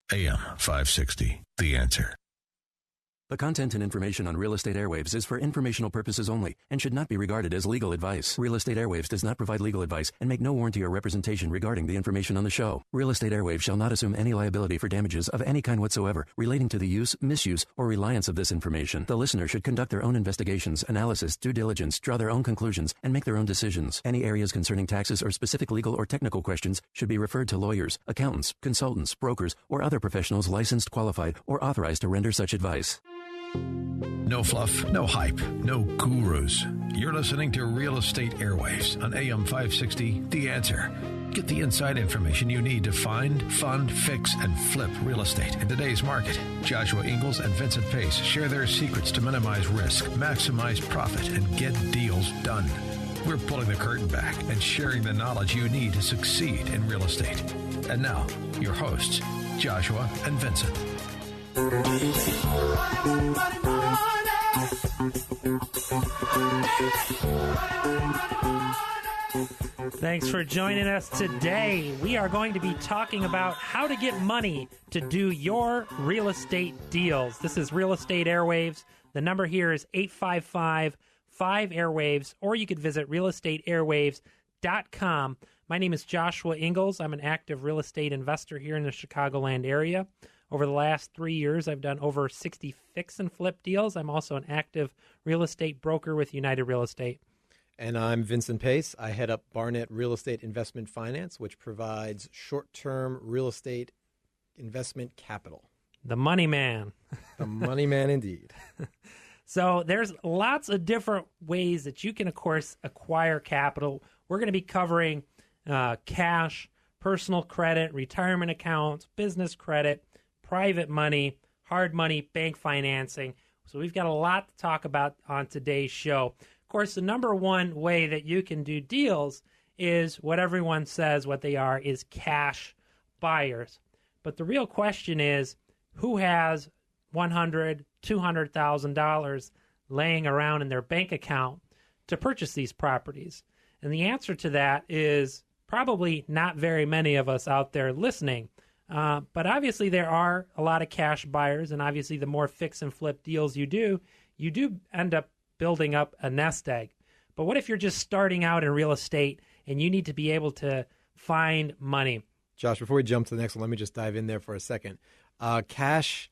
AM 560, The Answer. The content and information on Real Estate Airwaves is for informational purposes only and should not be regarded as legal advice. Real Estate Airwaves does not provide legal advice and make no warranty or representation regarding the information on the show. Real Estate Airwaves shall not assume any liability for damages of any kind whatsoever relating to the use, misuse, or reliance of this information. The listener should conduct their own investigations, analysis, due diligence, draw their own conclusions, and make their own decisions. Any areas concerning taxes or specific legal or technical questions should be referred to lawyers, accountants, consultants, brokers, or other professionals licensed, qualified, or authorized to render such advice. No fluff, no hype, no gurus. You're listening to Real Estate Airwaves on AM 560, The Answer. Get the inside information you need to find, fund, fix, and flip real estate in today's market. Joshua Ingalls and Vincent Pace share their secrets to minimize risk, maximize profit, and get deals done. We're pulling the curtain back and sharing the knowledge you need to succeed in real estate. And now, your hosts, Joshua and Vincent. Thanks for joining us today. We are going to be talking about how to get money to do your real estate deals. This is Real Estate Airwaves. The number here is 855-5-AIRWAVES, or you could visit realestateairwaves.com. My name is Joshua Ingalls. I'm an active real estate investor here in the Chicagoland area. Over the last 3 years, I've done over 60 fix and flip deals. I'm also an active real estate broker with United Real Estate. And I'm Vincent Pace. I head up Barnett Real Estate Investment Finance, which provides short-term real estate investment capital. The money man. The money man indeed. So there's lots of different ways that you can, of course, acquire capital. We're going to be covering cash, personal credit, retirement accounts, business credit, private money, hard money, bank financing. So we've got a lot to talk about on today's show. Of course, the number one way that you can do deals is what everyone says what they are is cash buyers. But the real question is, who has $100,000, $200,000 laying around in their bank account to purchase these properties? And the answer to that is probably not very many of us out there listening. But obviously there are a lot of cash buyers, and obviously the more fix and flip deals you do end up building up a nest egg. But what if you're just starting out in real estate and you need to be able to find money? Josh, before we jump to the next one, let me just dive in there for a second. Cash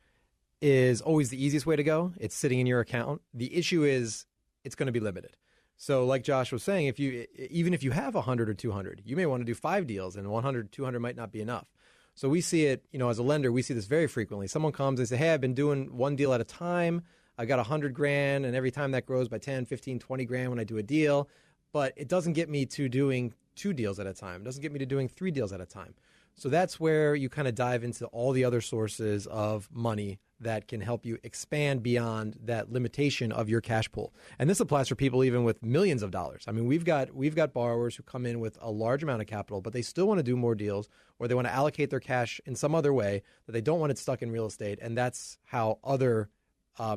is always the easiest way to go. It's sitting in your account. The issue is it's going to be limited. So like Josh was saying, even if you have 100 or 200, you may want to do 5 deals, and 100, 200 might not be enough. So we see it, as a lender, we see this very frequently. Someone comes and say, hey, I've been doing one deal at a time. I got $100,000, and every time that grows by 10, 15, 20 grand when I do a deal. But it doesn't get me to doing 2 deals at a time. It doesn't get me to doing 3 deals at a time. So that's where you kind of dive into all the other sources of money that can help you expand beyond that limitation of your cash pool. And this applies for people even with millions of dollars. I mean, we've got borrowers who come in with a large amount of capital, but they still want to do more deals, or they want to allocate their cash in some other way that they don't want it stuck in real estate. And that's how other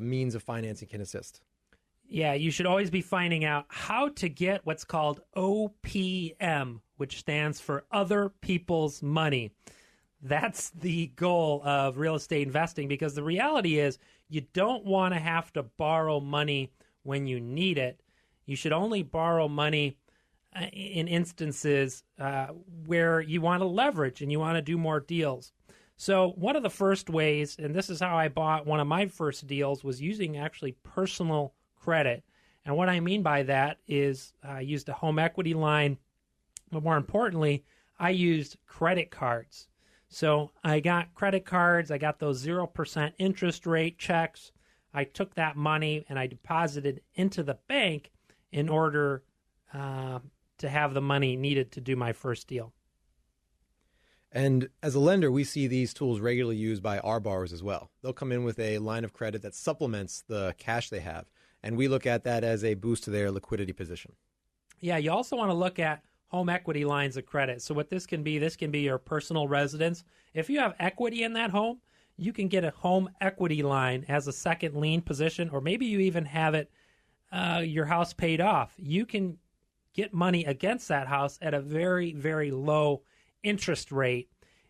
means of financing can assist. Yeah, you should always be finding out how to get what's called OPM, which stands for other people's money. That's the goal of real estate investing, because the reality is you don't want to have to borrow money when you need it. You should only borrow money in instances where you want to leverage and you want to do more deals. So one of the first ways, and this is how I bought one of my first deals, was using actually personal credit. And what I mean by that is I used a home equity line, but more importantly, I used credit cards. So I got credit cards, I got those 0% interest rate checks. I took that money and I deposited into the bank in order to have the money needed to do my first deal. And as a lender, we see these tools regularly used by our borrowers as well. They'll come in with a line of credit that supplements the cash they have, and we look at that as a boost to their liquidity position. Yeah, you also want to look at home equity lines of credit. So what this can be your personal residence. If you have equity in that home, you can get a home equity line as a second lien position, or maybe you even have it, your house paid off. You can get money against that house at a very, very low interest rate.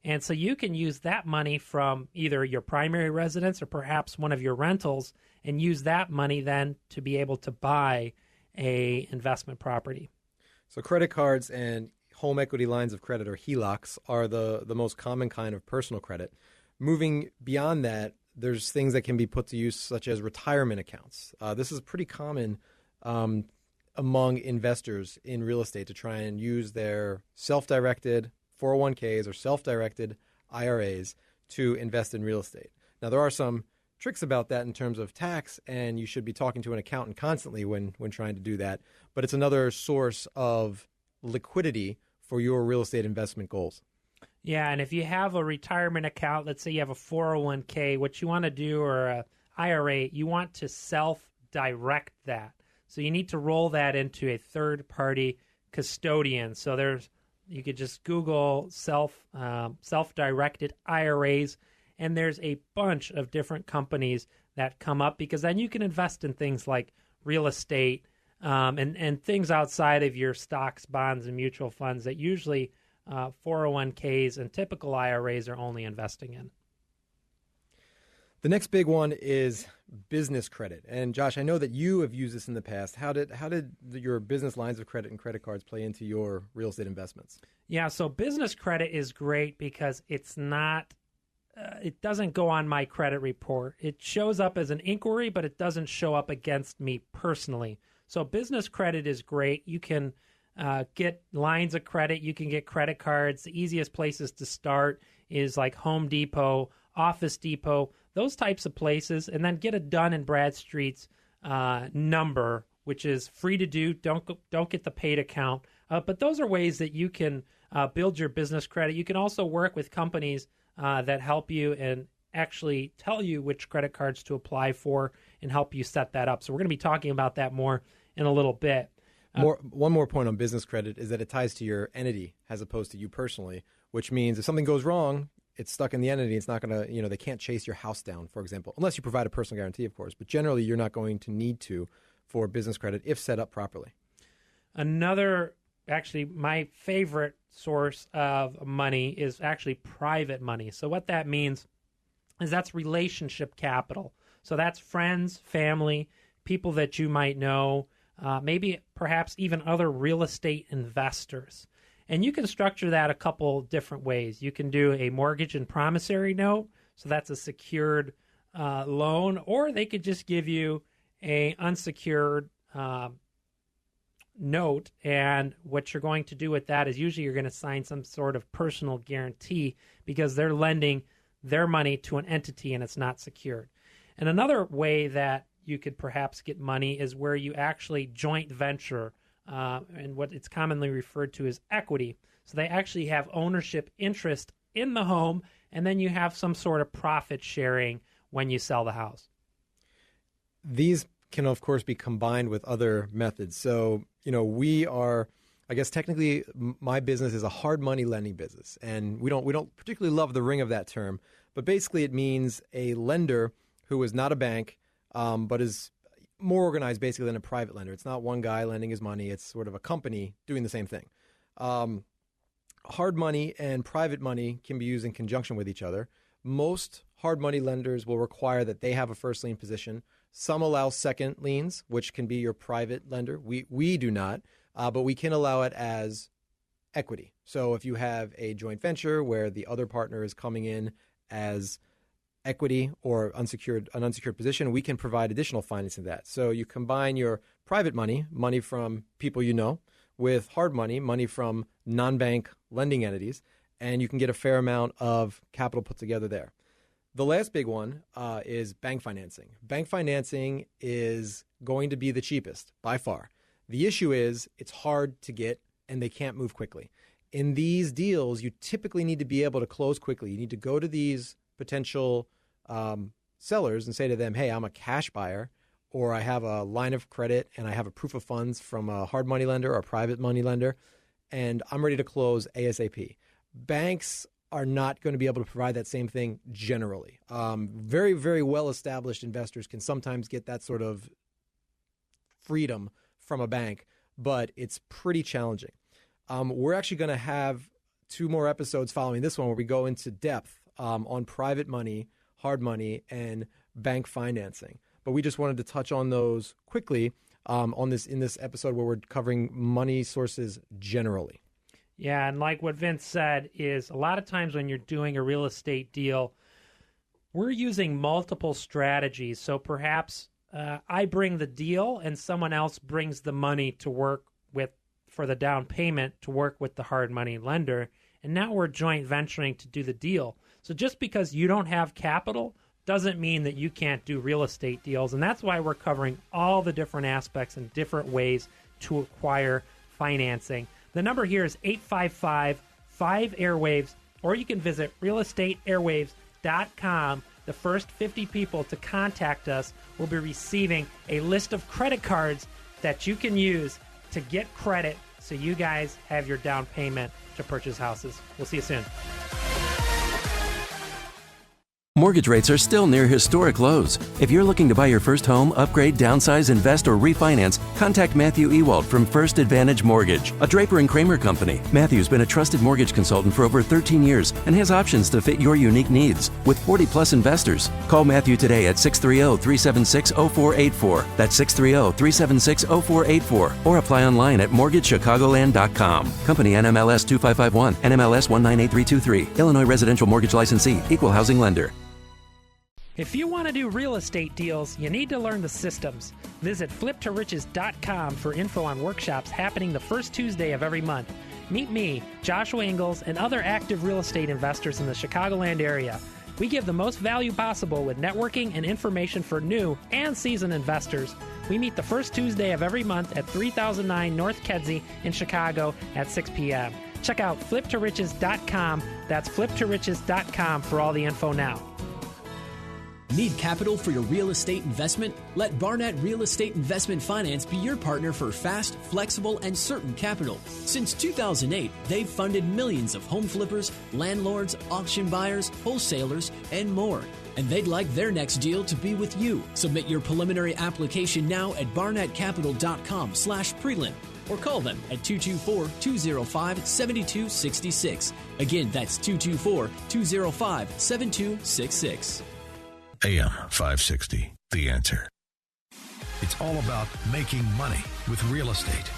And so you can use that money from either your primary residence or perhaps one of your rentals and use that money then to be able to buy a investment property. So credit cards and home equity lines of credit, or HELOCs, are the most common kind of personal credit. Moving beyond that, there's things that can be put to use, such as retirement accounts. This is pretty common among investors in real estate to try and use their self-directed 401ks or self-directed IRAs to invest in real estate. Now, there are some tricks about that in terms of tax, and you should be talking to an accountant constantly when trying to do that. But it's another source of liquidity for your real estate investment goals. Yeah, and if you have a retirement account, let's say you have a 401k, what you want to do, or a IRA, you want to self-direct that. So you need to roll that into a third-party custodian. So you could just Google self-directed IRAs, and there's a bunch of different companies that come up, because then you can invest in things like real estate and things outside of your stocks, bonds, and mutual funds that usually 401ks and typical IRAs are only investing in. The next big one is business credit. And Josh, I know that you have used this in the past. How did your business lines of credit and credit cards play into your real estate investments? Yeah, so business credit is great because it's not it doesn't go on my credit report. It shows up as an inquiry, but it doesn't show up against me personally. So business credit is great. You can get lines of credit. You can get credit cards. The easiest places to start is like Home Depot, Office Depot, those types of places, and then get it done in Bradstreet's number, which is free to do. Don't get the paid account. But those are ways that you can build your business credit. You can also work with companies that help you and actually tell you which credit cards to apply for and help you set that up. So we're going to be talking about that more in a little bit. One more point on business credit is that it ties to your entity as opposed to you personally, which means if something goes wrong, it's stuck in the entity. It's not going to, they can't chase your house down, for example, unless you provide a personal guarantee, of course. But generally, you're not going to need to for business credit if set up properly. Actually, my favorite source of money is actually private money. So what that means is that's relationship capital. So that's friends, family, people that you might know, maybe perhaps even other real estate investors. And you can structure that a couple different ways. You can do a mortgage and promissory note, so that's a secured loan, or they could just give you a unsecured note, and what you're going to do with that is usually you're going to sign some sort of personal guarantee because they're lending their money to an entity and it's not secured. And another way that you could perhaps get money is where you actually joint venture, and what it's commonly referred to as equity. So they actually have ownership interest in the home, and then you have some sort of profit sharing when you sell the house. These can, of course, be combined with other methods. So, we are, I guess technically my business is a hard money lending business, and we don't particularly love the ring of that term, but basically it means a lender who is not a bank, but is more organized basically than a private lender. It's not one guy lending his money. It's sort of a company doing the same thing. Hard money and private money can be used in conjunction with each other. Most hard money lenders will require that they have a first lien position. Some allow second liens, which can be your private lender. We do not, but we can allow it as equity. So if you have a joint venture where the other partner is coming in as equity or an unsecured position, we can provide additional financing to that. So you combine your private money from people you know, with hard money from non-bank lending entities, and you can get a fair amount of capital put together there. The last big one is bank financing. Bank financing is going to be the cheapest by far. The issue is it's hard to get and they can't move quickly. In these deals, you typically need to be able to close quickly. You need to go to these potential sellers and say to them, hey, I'm a cash buyer, or I have a line of credit and I have a proof of funds from a hard money lender or a private money lender, and I'm ready to close ASAP. Banks are not going to be able to provide that same thing generally. Very, very well-established investors can sometimes get that sort of freedom from a bank, but it's pretty challenging. We're actually going to have 2 more episodes following this one where we go into depth on private money, hard money, and bank financing. But we just wanted to touch on those quickly in this episode where we're covering money sources generally. Yeah, and like what Vince said is a lot of times when you're doing a real estate deal, we're using multiple strategies. So perhaps I bring the deal and someone else brings the money to work with for the down payment to work with the hard money lender. And now we're joint venturing to do the deal. So just because you don't have capital doesn't mean that you can't do real estate deals. And that's why we're covering all the different aspects and different ways to acquire financing. The number here is 855-5-AIRWAVES, or you can visit realestateairwaves.com. The first 50 people to contact us will be receiving a list of credit cards that you can use to get credit so you guys have your down payment to purchase houses. We'll see you soon. Mortgage rates are still near historic lows. If you're looking to buy your first home, upgrade, downsize, invest, or refinance, contact Matthew Ewald from First Advantage Mortgage, a Draper and Kramer company. Matthew's been a trusted mortgage consultant for over 13 years and has options to fit your unique needs. With 40-plus investors, call Matthew today at 630-376-0484. That's 630-376-0484. Or apply online at mortgagechicagoland.com. Company NMLS 2551, NMLS 198323. Illinois Residential Mortgage Licensee. Equal housing lender. If you want to do real estate deals, you need to learn the systems. Visit fliptoriches.com for info on workshops happening the first Tuesday of every month. Meet me, Joshua Ingalls, and other active real estate investors in the Chicagoland area. We give the most value possible with networking and information for new and seasoned investors. We meet the first Tuesday of every month at 3009 North Kedzie in Chicago at 6 p.m. Check out fliptoriches.com. That's fliptoriches.com for all the info now. Need capital for your real estate investment? Let Barnett Real Estate Investment Finance be your partner for fast, flexible, and certain capital. Since 2008, they've funded millions of home flippers, landlords, auction buyers, wholesalers, and more. And they'd like their next deal to be with you. Submit your preliminary application now at barnettcapital.com/prelim or call them at 224-205-7266. Again, that's 224-205-7266. AM 560, The Answer. It's all about making money with real estate.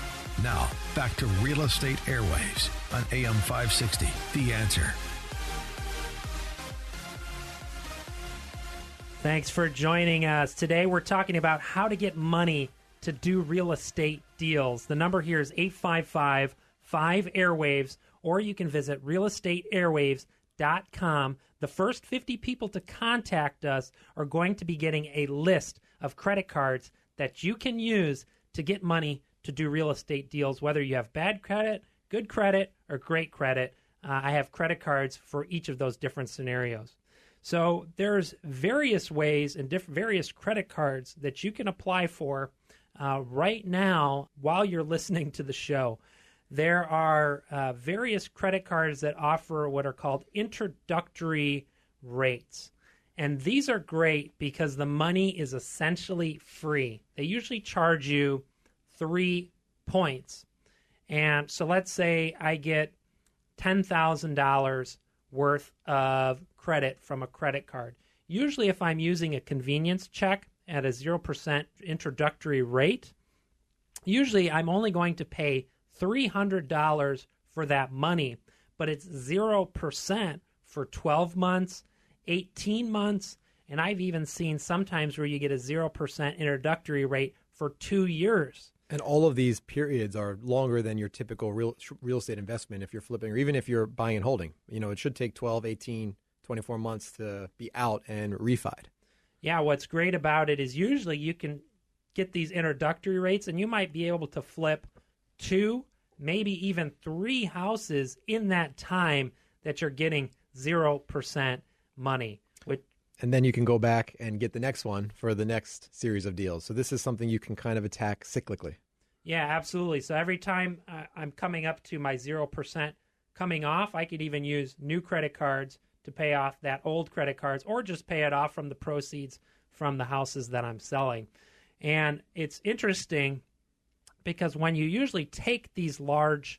Now, back to Real Estate Airwaves on AM 560, The Answer. Thanks for joining us. Today we're talking about how to get money to do real estate deals. The number here is 855-5-AIRWAVES, or you can visit realestateairwaves.com. The first 50 people to contact us are going to be getting a list of credit cards that you can use to get money to do real estate deals, whether you have bad credit, good credit, or great credit. I have credit cards for each of those different scenarios. So there's various ways and various credit cards that you can apply for right now while you're listening to the show. There are various credit cards that offer what are called introductory rates. And these are great because the money is essentially free. They usually charge you 3 points. And so let's say I get $10,000 worth of credit from a credit card. Usually if I'm using a convenience check at a 0% introductory rate, usually I'm only going to pay $300 for that money, but it's 0% for 12 months, 18 months, and I've even seen sometimes where you get a 0% introductory rate for 2 years. And all of these periods are longer than your typical real estate investment if you're flipping or even if you're buying and holding. You know, it should take 12, 18, 24 months to be out and refied. Yeah, what's great about it is usually you can get these introductory rates and you might be able to flip 2, maybe even 3 houses in that time that you're getting 0% money. And then you can go back and get the next one for the next series of deals. So this is something you can kind of attack cyclically. Yeah, absolutely. So every time I'm coming up to my 0% coming off, I could even use new credit cards to pay off that old credit cards or just pay it off from the proceeds from the houses that I'm selling. And it's interesting because when you usually take these large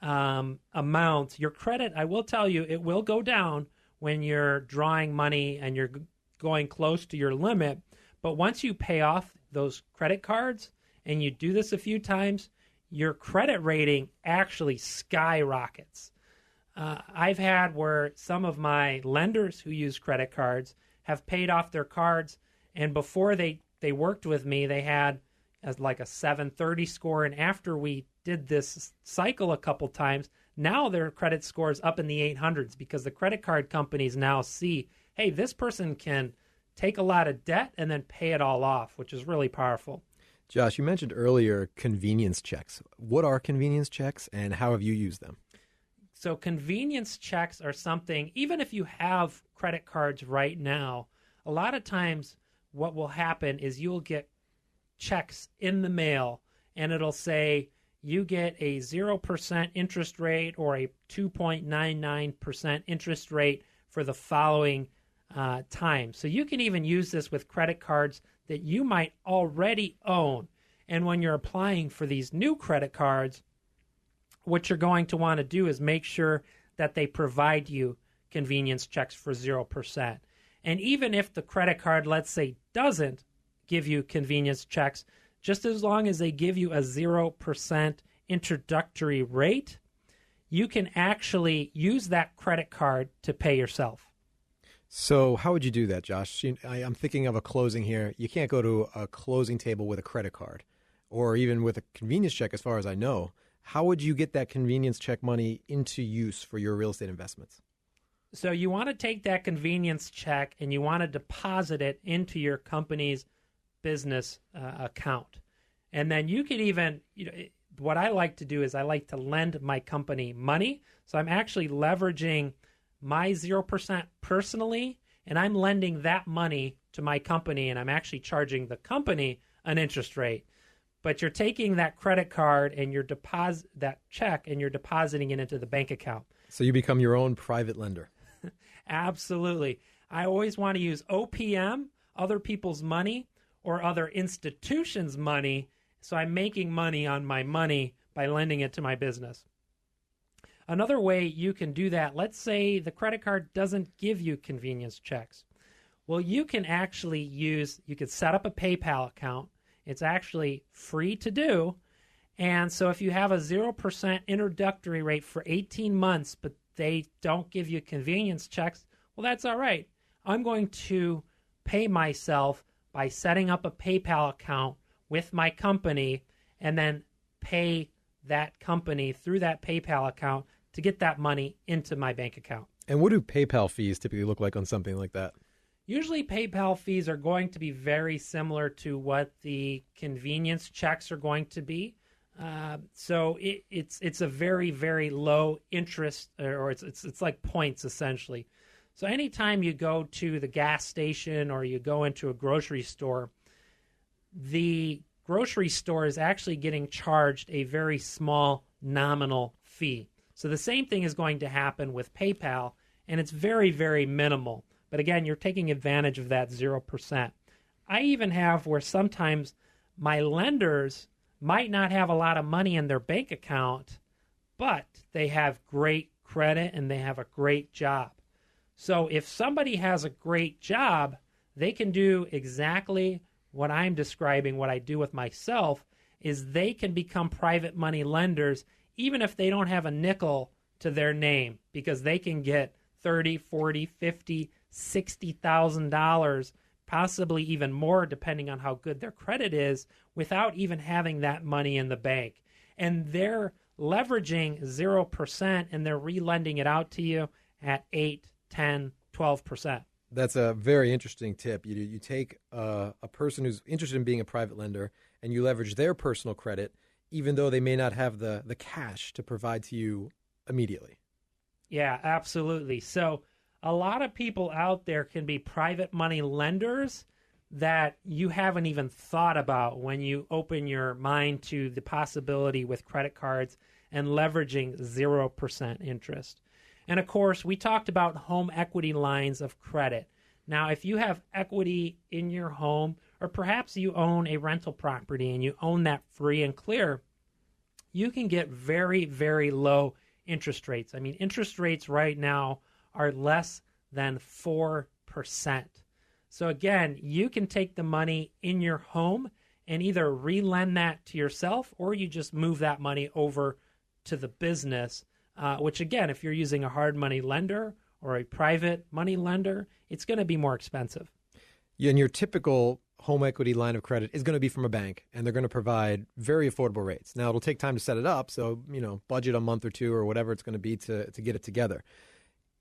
amount, your credit, I will tell you, it will go down when you're drawing money and you're going close to your limit. But once you pay off those credit cards, and you do this a few times, your credit rating actually skyrockets. I've had where some of my lenders who use credit cards have paid off their cards, and before they worked with me, they had like a 730 score, and after we did this cycle a couple times, now their credit score is up in the 800s because the credit card companies now see, hey, this person can take a lot of debt and then pay it all off, which is really powerful. Josh, you mentioned earlier convenience checks. What are convenience checks and how have you used them? So convenience checks are something, even if you have credit cards right now, a lot of times what will happen is you'll get checks in the mail and it'll say you get a 0% interest rate or a 2.99% interest rate for the following time. So you can even use this with credit cards that you might already own. And when you're applying for these new credit cards, what you're going to want to do is make sure that they provide you convenience checks for 0%. And even if the credit card, let's say, doesn't give you convenience checks, just as long as they give you a 0% introductory rate, you can actually use that credit card to pay yourself. So how would you do that, Josh? I'm thinking of a closing here. You can't go to a closing table with a credit card or even with a convenience check, as far as I know. How would you get that convenience check money into use for your real estate investments? So you want to take that convenience check and you want to deposit it into your company's business account. And then you could even, what I like to do is I like to lend my company money. So I'm actually leveraging my 0% personally, and I'm lending that money to my company, and I'm actually charging the company an interest rate. But you're taking that credit card and you're that check and you're depositing it into the bank account. So you become your own private lender. Absolutely. I always want to use OPM, other people's money, or other institutions' money, so I'm making money on my money by lending it to my business. Another way you can do that, let's say the credit card doesn't give you convenience checks. Well, you can actually you could set up a PayPal account. It's actually free to do. And so if you have a 0% introductory rate for 18 months, but they don't give you convenience checks, well, that's all right. I'm going to pay myself by setting up a PayPal account with my company and then pay that company through that PayPal account to get that money into my bank account. And what do PayPal fees typically look like on something like that? Usually PayPal fees are going to be very similar to what the convenience checks are going to be. So it's a very, very low interest, or it's like points essentially. So anytime you go to the gas station or you go into a grocery store, the grocery store is actually getting charged a very small nominal fee. So the same thing is going to happen with PayPal, and it's very, very minimal. But again, you're taking advantage of that 0%. I even have where sometimes my lenders might not have a lot of money in their bank account, but they have great credit and they have a great job. So if somebody has a great job, they can do exactly what I'm describing, what I do with myself, is they can become private money lenders even if they don't have a nickel to their name, because they can get $30,000, $40,000, $50,000, $60,000, possibly even more depending on how good their credit is, without even having that money in the bank. And they're leveraging 0% and they're relending it out to you at 8, 10, 12%. That's a very interesting tip. You take a person who's interested in being a private lender and you leverage their personal credit, even though they may not have the cash to provide to you immediately. Yeah, absolutely. So a lot of people out there can be private money lenders that you haven't even thought about when you open your mind to the possibility with credit cards and leveraging 0% interest. And of course, we talked about home equity lines of credit. Now, if you have equity in your home, or perhaps you own a rental property and you own that free and clear, you can get very, very low interest rates. I mean, interest rates right now are less than 4%. So again, you can take the money in your home and either relend that to yourself, or you just move that money over to the business, which again, if you're using a hard money lender or a private money lender, it's going to be more expensive. Yeah, and your typical home equity line of credit is going to be from a bank, and they're going to provide very affordable rates. Now, it'll take time to set it up, so budget a month or two or whatever it's going to be to get it together.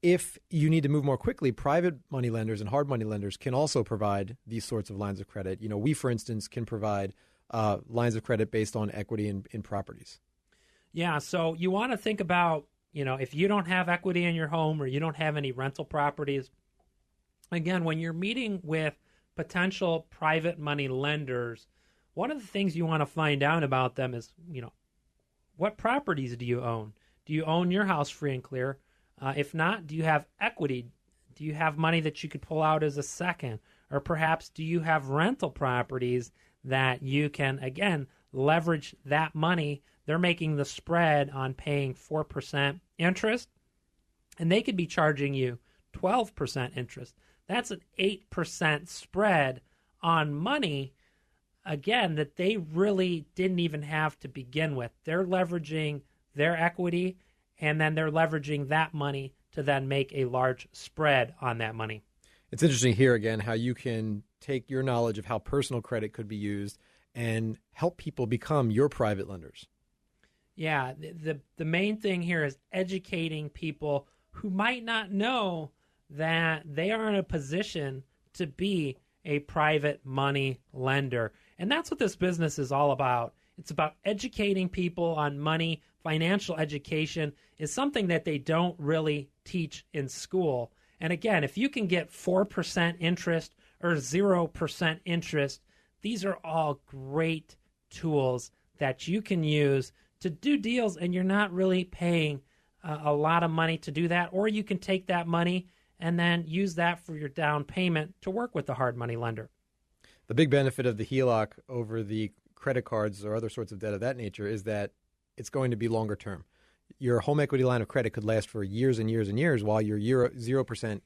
If you need to move more quickly, private money lenders and hard money lenders can also provide these sorts of lines of credit. We, for instance, can provide lines of credit based on equity in properties. Yeah, so you want to think about, if you don't have equity in your home or you don't have any rental properties, again, when you're meeting with potential private money lenders, one of the things you want to find out about them is, what properties do you own? Do you own your house free and clear? If not, do you have equity? Do you have money that you could pull out as a second? Or perhaps do you have rental properties that you can, again, leverage that money? They're making the spread on paying 4% interest, and they could be charging you 12% interest. That's an 8% spread on money, again, that they really didn't even have to begin with. They're leveraging their equity, and then they're leveraging that money to then make a large spread on that money. It's interesting here again how you can take your knowledge of how personal credit could be used and help people become your private lenders. Yeah, the main thing here is educating people who might not know that they are in a position to be a private money lender. And that's what this business is all about. It's about educating people on money. Financial education is something that they don't really teach in school. And again, if you can get 4% interest or 0% interest, these are all great tools that you can use to do deals, and you're not really paying a lot of money to do that. Or you can take that money and then use that for your down payment to work with the hard money lender. The big benefit of the HELOC over the credit cards or other sorts of debt of that nature is that it's going to be longer term. Your home equity line of credit could last for years and years and years, while your 0%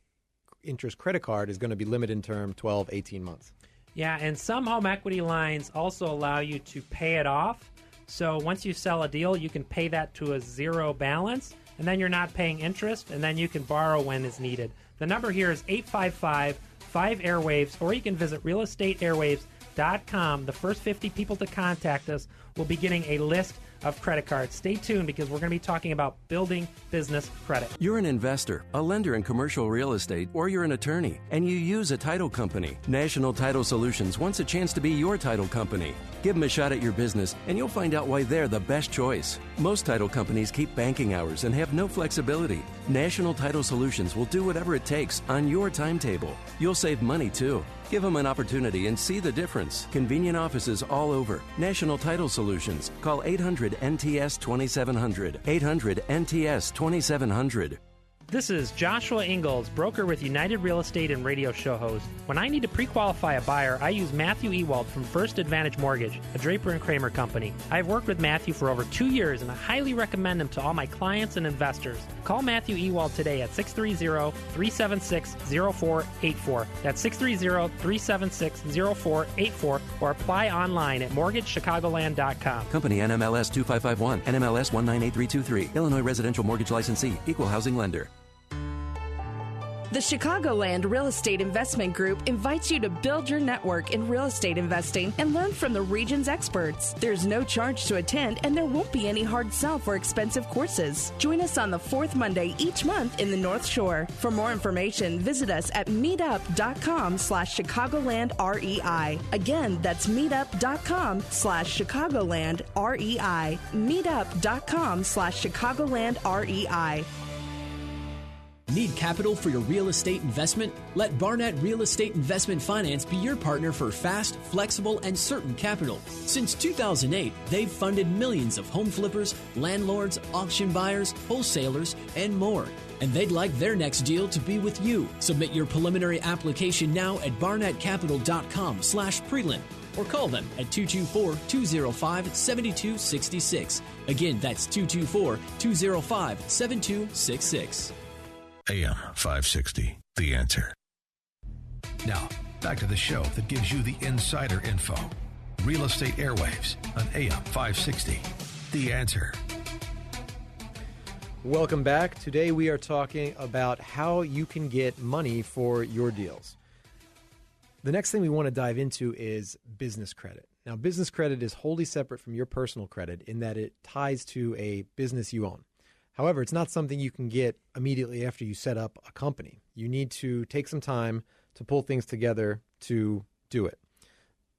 interest credit card is going to be limited in term 12, 18 months. Yeah, and some home equity lines also allow you to pay it off. So once you sell a deal, you can pay that to a zero balance, and then you're not paying interest, and then you can borrow when is needed. The number here is 855-5-AIRWAVES, or you can visit realestateairwaves.com. The first 50 people to contact us will be getting a list of credit cards. Stay tuned, because we're going to be talking about building business credit. You're an investor, a lender in commercial real estate, or you're an attorney, and you use a title company. National Title Solutions wants a chance to be your title company. Give them a shot at your business, and you'll find out why they're the best choice. Most title companies keep banking hours and have no flexibility. National Title Solutions will do whatever it takes on your timetable. You'll save money, too. Give them an opportunity and see the difference. Convenient offices all over. National Title Solutions. Call 800-NTS-2700. 800-NTS-2700. This is Joshua Ingalls, broker with United Real Estate and radio show host. When I need to pre-qualify a buyer, I use Matthew Ewald from First Advantage Mortgage, a Draper & Kramer company. I've worked with Matthew for over 2 years, and I highly recommend him to all my clients and investors. Call Matthew Ewald today at 630-376-0484. That's 630-376-0484, or apply online at mortgagechicagoland.com. Company NMLS 2551, NMLS 198323, Illinois Residential Mortgage Licensee, Equal Housing Lender. The Chicagoland Real Estate Investment Group invites you to build your network in real estate investing and learn from the region's experts. There's no charge to attend, and there won't be any hard sell for expensive courses. Join us on the fourth Monday each month in the North Shore. For more information, visit us at meetup.com/ChicagolandREI. Again, that's meetup.com/ChicagolandREI. Meetup.com/ChicagolandREI. Need capital for your real estate investment? Let Barnett Real Estate Investment Finance be your partner for fast, flexible, and certain capital. Since 2008, they've funded millions of home flippers, landlords, auction buyers, wholesalers, and more. And they'd like their next deal to be with you. Submit your preliminary application now at barnettcapital.com/prelim or call them at 224-205-7266. Again, that's 224-205-7266. AM 560, The Answer. Now, back to the show that gives you the insider info. Real Estate Airwaves on AM 560, The Answer. Welcome back. Today we are talking about how you can get money for your deals. The next thing we want to dive into is business credit. Now, business credit is wholly separate from your personal credit in that it ties to a business you own. However, it's not something you can get immediately after you set up a company. You need to take some time to pull things together to do it.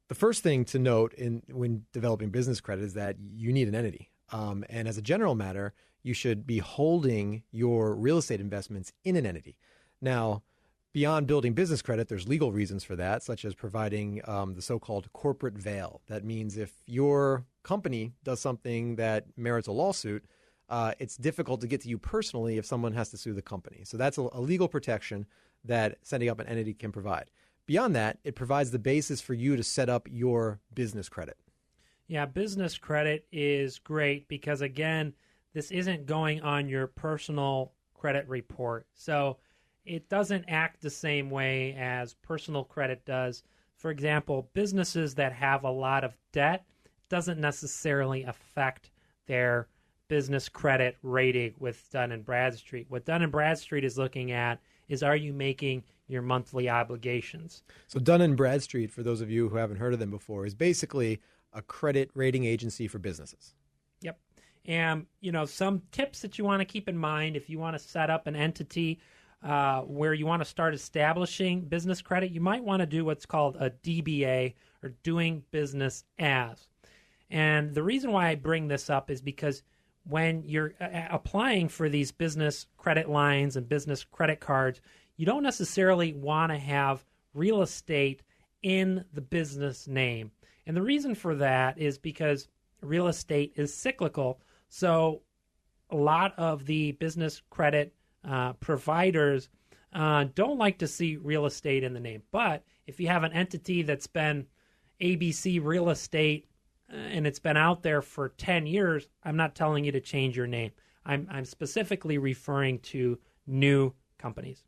The first thing to note when developing business credit is that you need an entity. And as a general matter, you should be holding your real estate investments in an entity. Now, beyond building business credit, there's legal reasons for that, such as providing the so-called corporate veil. That means if your company does something that merits a lawsuit, it's difficult to get to you personally if someone has to sue the company. So that's a legal protection that setting up an entity can provide. Beyond that, it provides the basis for you to set up your business credit. Yeah, business credit is great because, again, this isn't going on your personal credit report. So it doesn't act the same way as personal credit does. For example, businesses that have a lot of debt doesn't necessarily affect their business credit rating with Dun & Bradstreet. What Dun & Bradstreet is looking at is, are you making your monthly obligations? So Dun & Bradstreet, for those of you who haven't heard of them before, is basically a credit rating agency for businesses. Yep. And, some tips that you want to keep in mind if you want to set up an entity where you want to start establishing business credit, you might want to do what's called a DBA, or doing business as. And the reason why I bring this up is because when you're applying for these business credit lines and business credit cards, you don't necessarily want to have real estate in the business name. And the reason for that is because real estate is cyclical. So a lot of the business credit providers don't like to see real estate in the name. But if you have an entity that's been ABC Real Estate and it's been out there for 10 years, I'm not telling you to change your name. I'm specifically referring to new companies.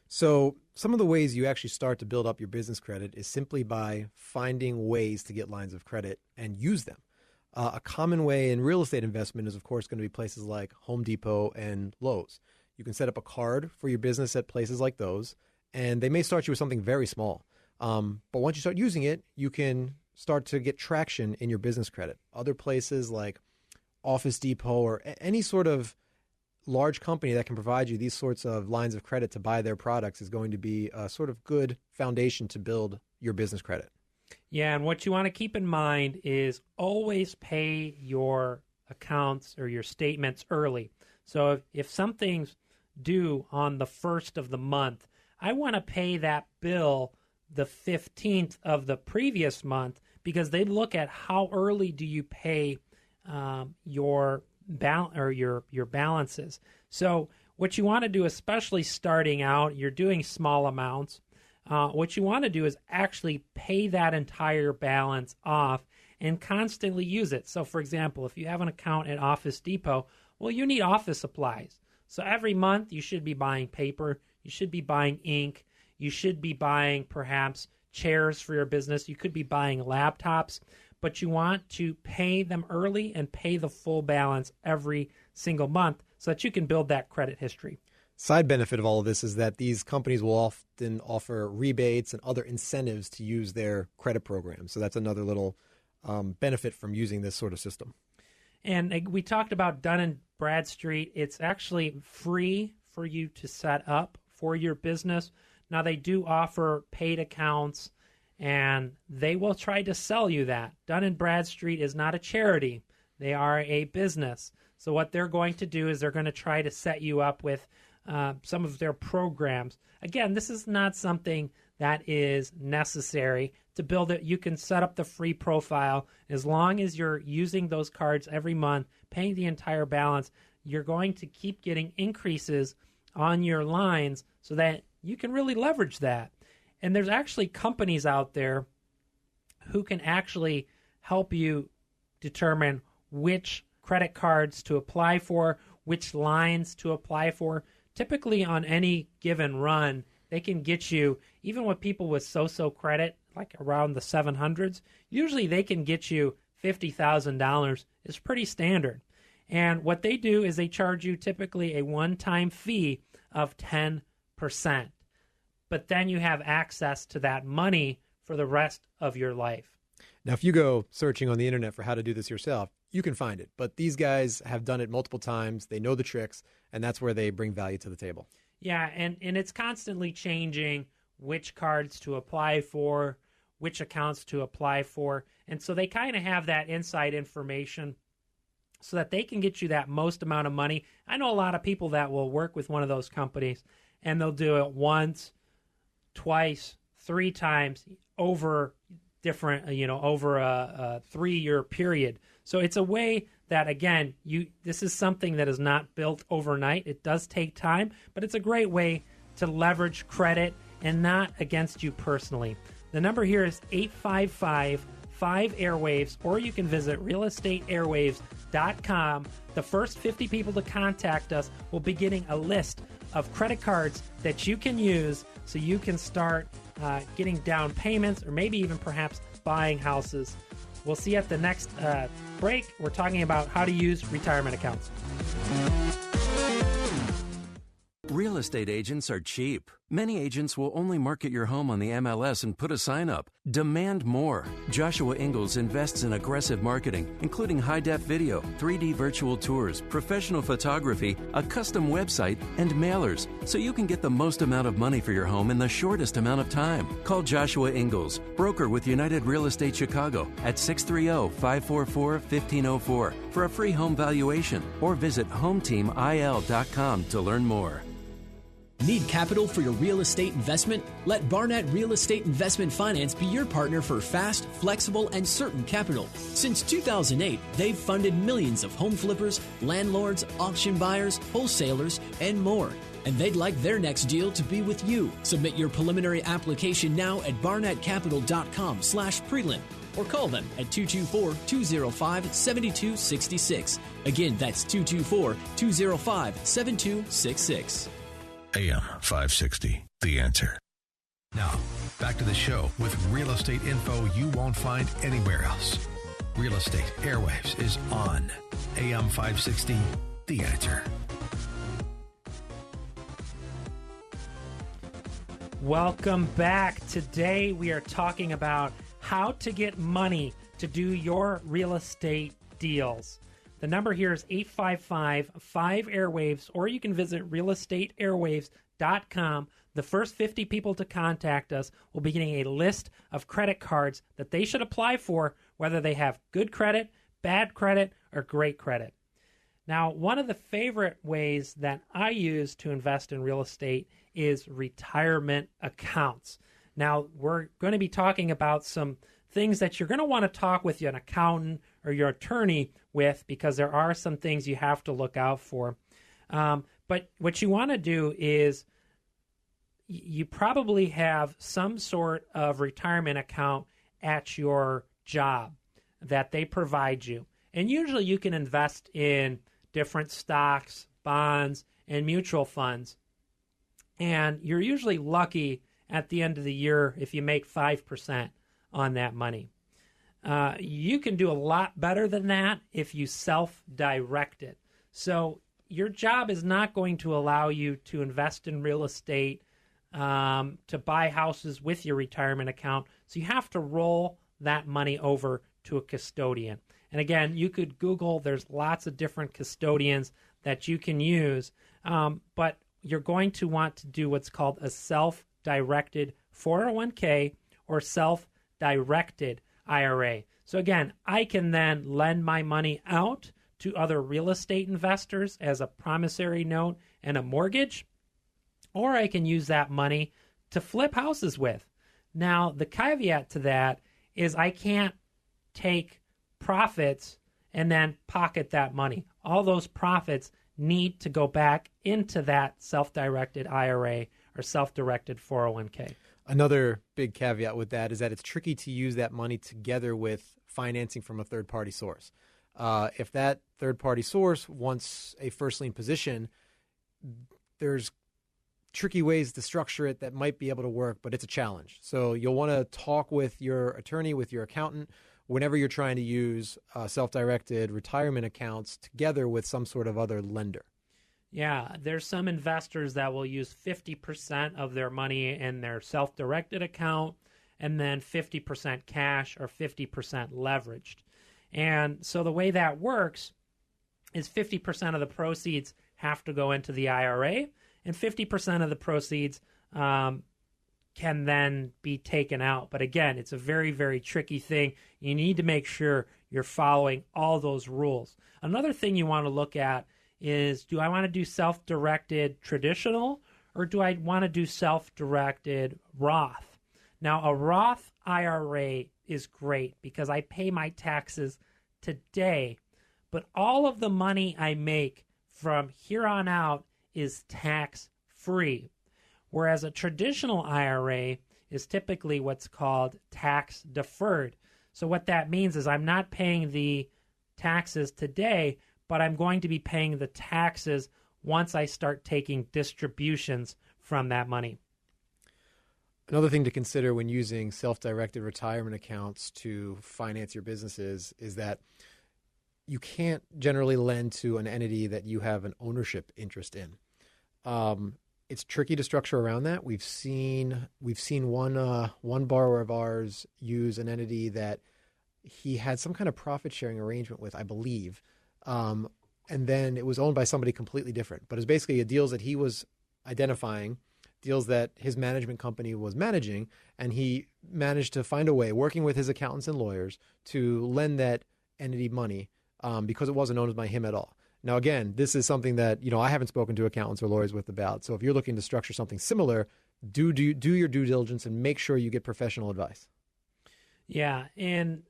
So some of the ways you actually start to build up your business credit is simply by finding ways to get lines of credit and use them. A common way in real estate investment is, of course, going to be places like Home Depot and Lowe's. You can set up a card for your business at places like those, and they may start you with something very small. But once you start using it, you can start to get traction in your business credit. Other places like Office Depot or any sort of large company that can provide you these sorts of lines of credit to buy their products is going to be a sort of good foundation to build your business credit. Yeah, and what you want to keep in mind is always pay your accounts or your statements early. So if something's due on the 1st of the month, I want to pay that bill the 15th of the previous month, because they look at how early do you pay your balances. So what you want to do, especially starting out, you're doing small amounts. What you want to do is actually pay that entire balance off and constantly use it. So, for example, if you have an account at Office Depot, well, you need office supplies. So every month you should be buying paper, you should be buying ink, you should be buying perhaps chairs for your business, you could be buying laptops, but you want to pay them early and pay the full balance every single month so that you can build that credit history. Side benefit of all of this is that these companies will often offer rebates and other incentives to use their credit program. So that's another little benefit from using this sort of system. And we talked about Dun & Bradstreet. It's actually free for you to set up for your business. Now, they do offer paid accounts, and they will try to sell you that. Dun & Bradstreet is not a charity. They are a business. So what they're going to do is they're going to try to set you up with some of their programs. Again, this is not something that is necessary to build it. You can set up the free profile. As long as you're using those cards every month, paying the entire balance, you're going to keep getting increases on your lines so that you can really leverage that. And there's actually companies out there who can actually help you determine which credit cards to apply for, which lines to apply for. Typically on any given run, they can get you, even with people with so-so credit, like around the 700s, usually they can get you $50,000. It's pretty standard. And what they do is they charge you typically a one-time fee of 10%. But then you have access to that money for the rest of your life. Now, if you go searching on the internet for how to do this yourself, you can find it. But these guys have done it multiple times. They know the tricks, and that's where they bring value to the table. Yeah, and it's constantly changing which cards to apply for, which accounts to apply for. And so they kind of have that inside information so that they can get you that most amount of money. I know a lot of people that will work with one of those companies, and they'll do it once, twice, 3 times over different, over a 3-year period. So it's a way that, again, this is something that is not built overnight. It does take time, but it's a great way to leverage credit and not against you personally. The number here is 855-5-AIRWAVES, or you can visit realestateairwaves.com. The first 50 people to contact us will be getting a list of credit cards that you can use so you can start getting down payments or maybe even perhaps buying houses. We'll see you at the next break. We're talking about how to use retirement accounts. Real estate agents are cheap. Many agents will only market your home on the MLS and put a sign up. Demand more. Joshua Ingalls invests in aggressive marketing, including high-def video, 3D virtual tours, professional photography, a custom website, and mailers, so you can get the most amount of money for your home in the shortest amount of time. Call Joshua Ingalls, broker with United Real Estate Chicago, at 630-544-1504 for a free home valuation, or visit HomeTeamIL.com to learn more. Need capital for your real estate investment? Let Barnett Real Estate Investment Finance be your partner for fast, flexible, and certain capital. Since 2008, they've funded millions of home flippers, landlords, auction buyers, wholesalers, and more. And they'd like their next deal to be with you. Submit your preliminary application now at barnettcapital.com/prelim or call them at 224-205-7266. Again, that's 224-205-7266. AM 560, The Answer. Now, back to the show with real estate info you won't find anywhere else. Real Estate Airwaves is on AM 560, The Answer. Welcome back. Today we are talking about how to get money to do your real estate deals. The number here is 855-5-AIRWAVES, or you can visit realestateairwaves.com. The first 50 people to contact us will be getting a list of credit cards that they should apply for, whether they have good credit, bad credit, or great credit. Now, one of the favorite ways that I use to invest in real estate is retirement accounts. Now, we're going to be talking about some things that you're going to want to talk with an accountant or your attorney with, because there are some things you have to look out for. But what you want to do is you probably have some sort of retirement account at your job that they provide you. And usually you can invest in different stocks, bonds, and mutual funds. And you're usually lucky at the end of the year if you make 5% on that money. You can do a lot better than that if you self-direct it. So your job is not going to allow you to invest in real estate, to buy houses with your retirement account. So you have to roll that money over to a custodian. And again, you could Google, there's lots of different custodians that you can use, but you're going to want to do what's called a self-directed 401k or self-directed IRA. So again, I can then lend my money out to other real estate investors as a promissory note and a mortgage, or I can use that money to flip houses with. Now, the caveat to that is I can't take profits and then pocket that money. All those profits need to go back into that self-directed IRA or self-directed 401k. Another big caveat with that is that it's tricky to use that money together with financing from a third-party source. If that third-party source wants a first lien position, there's tricky ways to structure it that might be able to work, but it's a challenge. So you'll want to talk with your attorney, with your accountant, whenever you're trying to use self-directed retirement accounts together with some sort of other lender. Yeah, there's some investors that will use 50% of their money in their self-directed account and then 50% cash or 50% leveraged. And so the way that works is 50% of the proceeds have to go into the IRA, and 50% of the proceeds can then be taken out. But again, it's a very, very tricky thing. You need to make sure you're following all those rules. Another thing you want to look at is, do I want to do self-directed traditional, or do I want to do self-directed Roth? Now, a Roth IRA is great because I pay my taxes today, but all of the money I make from here on out is tax-free. Whereas a traditional IRA is typically what's called tax deferred. So what that means is I'm not paying the taxes today, but I'm going to be paying the taxes once I start taking distributions from that money. Another thing to consider when using self-directed retirement accounts to finance your businesses is that you can't generally lend to an entity that you have an ownership interest in. It's tricky to structure around that. We've seen one borrower of ours use an entity that he had some kind of profit sharing arrangement with, I believe, and then it was owned by somebody completely different. But it's basically deals that he was identifying, deals that his management company was managing, and he managed to find a way, working with his accountants and lawyers, to lend that entity money because it wasn't owned by him at all. Now, again, this is something that, I haven't spoken to accountants or lawyers with about. So if you're looking to structure something similar, do your due diligence and make sure you get professional advice. Yeah, and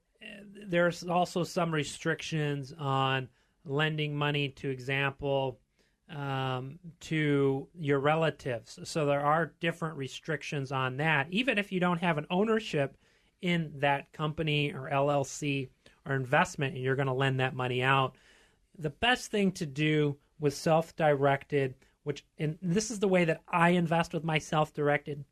there's also some restrictions on lending money, to example, to your relatives. So there are different restrictions on that. Even if you don't have an ownership in that company or LLC or investment and you're going to lend that money out, the best thing to do with self-directed, and this is the way that I invest with my self-directed,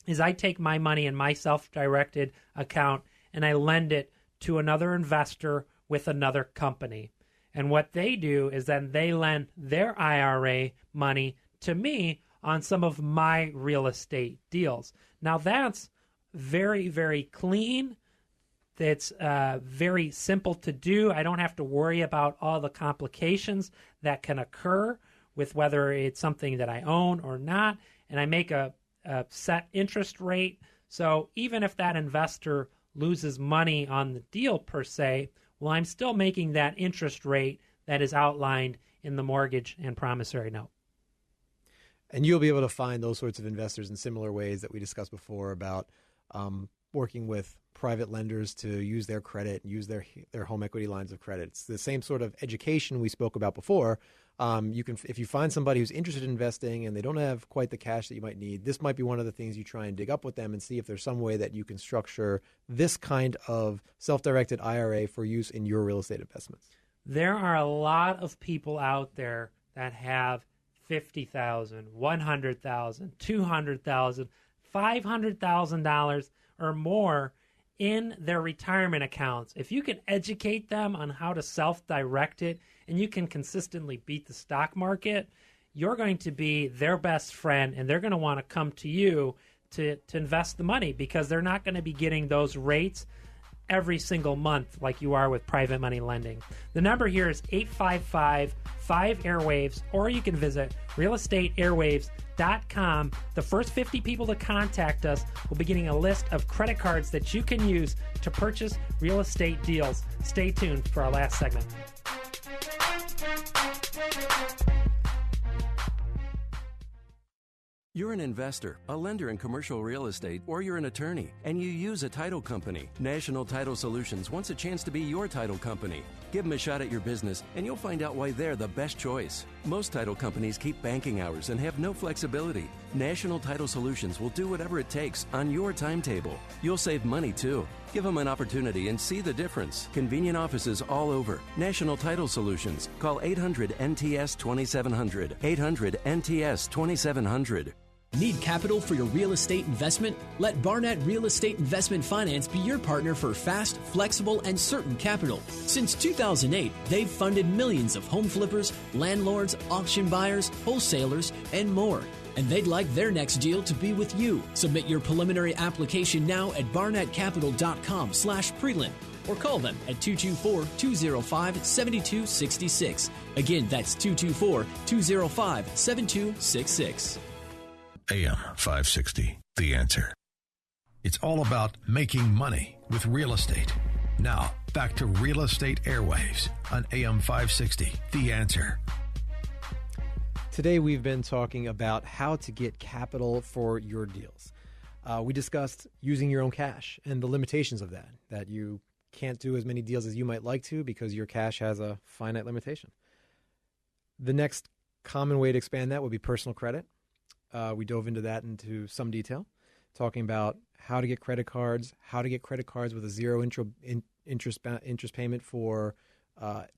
is I take my money in my self-directed account and I lend it to another investor with another company. And what they do is then they lend their IRA money to me on some of my real estate deals. Now that's very, very clean. It's very simple to do. I don't have to worry about all the complications that can occur with whether it's something that I own or not. And I make a set interest rate. So even if that investor loses money on the deal per se, well, I'm still making that interest rate that is outlined in the mortgage and promissory note. And you'll be able to find those sorts of investors in similar ways that we discussed before about working with private lenders to use their credit, use their home equity lines of credit. It's the same sort of education we spoke about before. If you find somebody who's interested in investing and they don't have quite the cash that you might need, this might be one of the things you try and dig up with them and see if there's some way that you can structure this kind of self-directed IRA for use in your real estate investments. There are a lot of people out there that have $50,000, $100,000, $200,000, $500,000 or more in their retirement accounts. If you can educate them on how to self-direct it and you can consistently beat the stock market, you're going to be their best friend and they're going to want to come to you to invest the money because they're not going to be getting those rates every single month like you are with private money lending. The number here is 855-5-AIRWAVES, or you can visit realestateairwaves.com. The first 50 people to contact us will be getting a list of credit cards that you can use to purchase real estate deals. Stay tuned for our last segment. You're an investor, a lender in commercial real estate, or you're an attorney, and you use a title company. National Title Solutions wants a chance to be your title company. Give them a shot at your business, and you'll find out why they're the best choice. Most title companies keep banking hours and have no flexibility. National Title Solutions will do whatever it takes on your timetable. You'll save money, too. Give them an opportunity and see the difference. Convenient offices all over. National Title Solutions. Call 800-NTS-2700. 800-NTS-2700. Need capital for your real estate investment? Let Barnett Real Estate Investment Finance be your partner for fast, flexible, and certain capital. Since 2008, they've funded millions of home flippers, landlords, auction buyers, wholesalers, and more. And they'd like their next deal to be with you. Submit your preliminary application now at barnettcapital.com/prelim or call them at 224-205-7266. Again, that's 224-205-7266. AM 560, The Answer. It's all about making money with real estate. Now, back to Real Estate Airwaves on AM 560, The Answer. Today we've been talking about how to get capital for your deals. We discussed using your own cash and the limitations of that you can't do as many deals as you might like to because your cash has a finite limitation. The next common way to expand that would be personal credit. We dove into that into some detail, talking about how to get credit cards with a zero interest payment for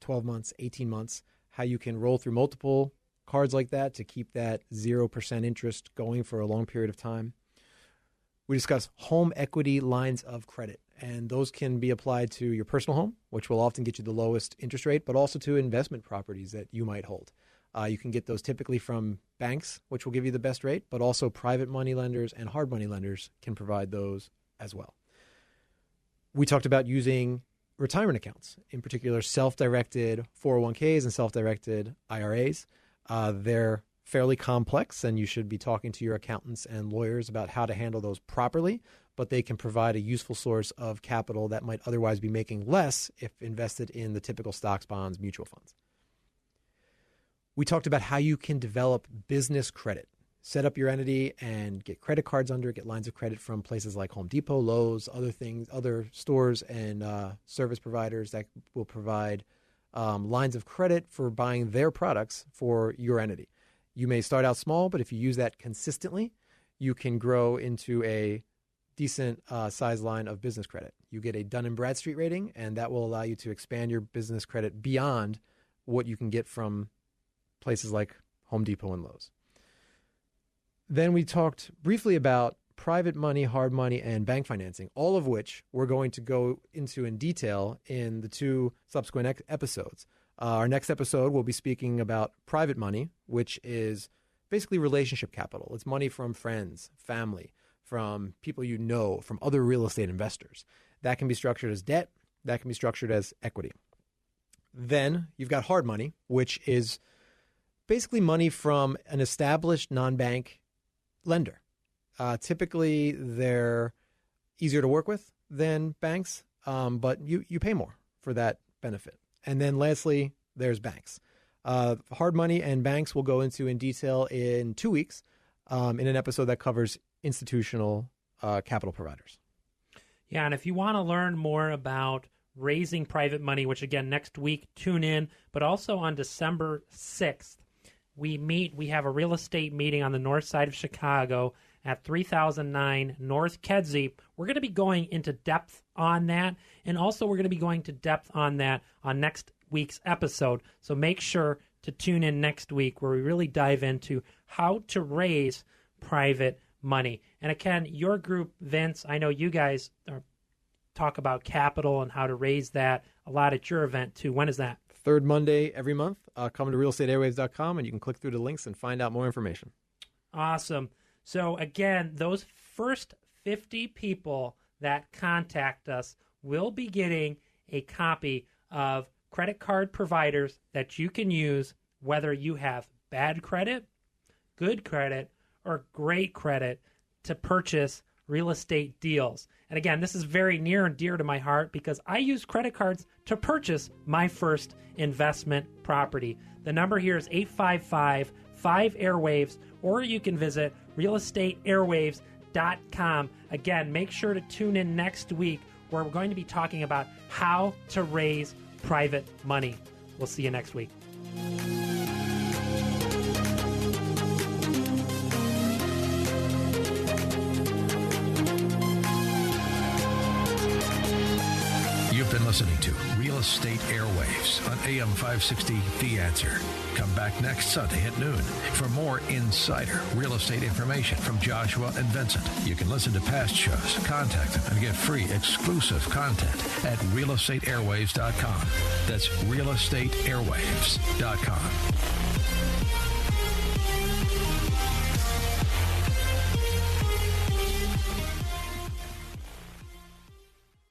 12 months, 18 months, how you can roll through multiple cards like that to keep that 0% interest going for a long period of time. We discuss home equity lines of credit, and those can be applied to your personal home, which will often get you the lowest interest rate, but also to investment properties that you might hold. You can get those typically from banks, which will give you the best rate, but also private money lenders and hard money lenders can provide those as well. We talked about using retirement accounts, in particular self-directed 401ks and self-directed IRAs. They're fairly complex, and you should be talking to your accountants and lawyers about how to handle those properly, but they can provide a useful source of capital that might otherwise be making less if invested in the typical stocks, bonds, mutual funds. We talked about how you can develop business credit, set up your entity and get credit cards under it, get lines of credit from places like Home Depot, Lowe's, other stores and service providers that will provide lines of credit for buying their products for your entity. You may start out small, but if you use that consistently, you can grow into a decent size line of business credit. You get a Dun & Bradstreet rating, and that will allow you to expand your business credit beyond what you can get from places like Home Depot and Lowe's. Then we talked briefly about private money, hard money, and bank financing, all of which we're going to go into in detail in the two subsequent episodes. Our next episode, we'll be speaking about private money, which is basically relationship capital. It's money from friends, family, from people you know, from other real estate investors. That can be structured as debt. That can be structured as equity. Then you've got hard money, which is basically money from an established non-bank lender. Typically, they're easier to work with than banks, but you pay more for that benefit. And then lastly, there's banks. Hard money and banks we'll go into in detail in 2 weeks in an episode that covers institutional capital providers. Yeah, and if you want to learn more about raising private money, which again, next week, tune in, but also on December 6th, we have a real estate meeting on the north side of Chicago at 3009 North Kedzie. We're going to be going into depth on that, and also we're going to be going to depth on that on next week's episode. So make sure to tune in next week where we really dive into how to raise private money. And again, your group, Vince, I know you guys talk about capital and how to raise that a lot at your event too. When is that? Third Monday every month. Come to realestateairwaves.com and you can click through the links and find out more information. Awesome. So again, those first 50 people that contact us will be getting a copy of credit card providers that you can use whether you have bad credit, good credit, or great credit to purchase real estate deals. And again, this is very near and dear to my heart because I use credit cards to purchase my first investment property. The number here is 5 Airwaves, or you can visit realestateairwaves.com. Again, make sure to tune in next week where we're going to be talking about how to raise private money. We'll see you next week. You've been listening to Real Estate Airwaves on AM 560, The Answer. Come back next Sunday at noon for more insider real estate information from Joshua and Vincent. You can listen to past shows, contact them, and get free exclusive content at realestateairwaves.com. That's realestateairwaves.com.